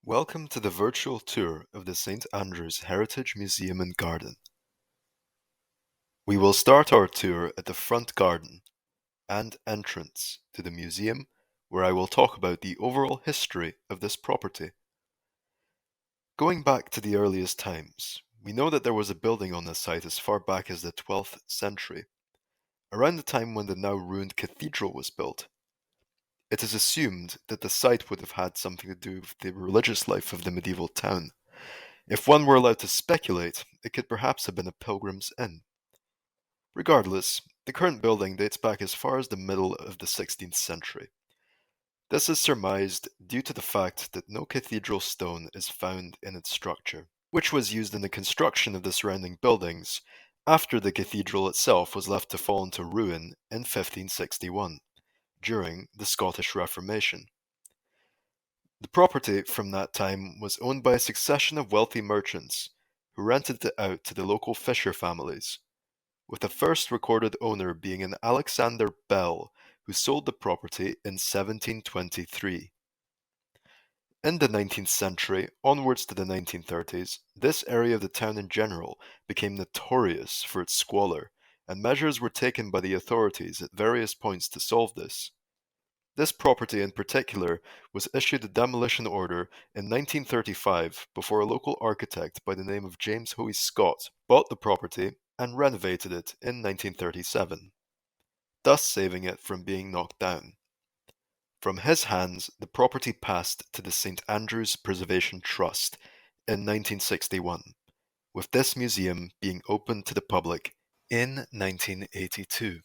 Welcome to the virtual tour of the St. Andrew's Heritage Museum and Garden. We will start our tour at the front garden and entrance to the museum, where I will talk about the overall history of this property. Going back to the earliest times, we know that there was a building on this site as far back as the 12th century, around the time when the now ruined cathedral was built. It is assumed that the site would have had something to do with the religious life of the medieval town. If one were allowed to speculate, it could perhaps have been a pilgrim's inn. Regardless, the current building dates back as far as the middle of the 16th century. This is surmised due to the fact that no cathedral stone is found in its structure, which was used in the construction of the surrounding buildings after the cathedral itself was left to fall into ruin in 1561, during the Scottish Reformation. The property from that time was owned by a succession of wealthy merchants who rented it out to the local fisher families, with the first recorded owner being an Alexander Bell, who sold the property in 1723. In the 19th century, onwards to the 1930s, this area of the town in general became notorious for its squalor, and measures were taken by the authorities at various points to solve this. This property in particular was issued a demolition order in 1935 before a local architect by the name of James Hoey Scott bought the property and renovated it in 1937, thus saving it from being knocked down. From his hands, the property passed to the St. Andrew's Preservation Trust in 1961, with this museum being opened to the public in 1982.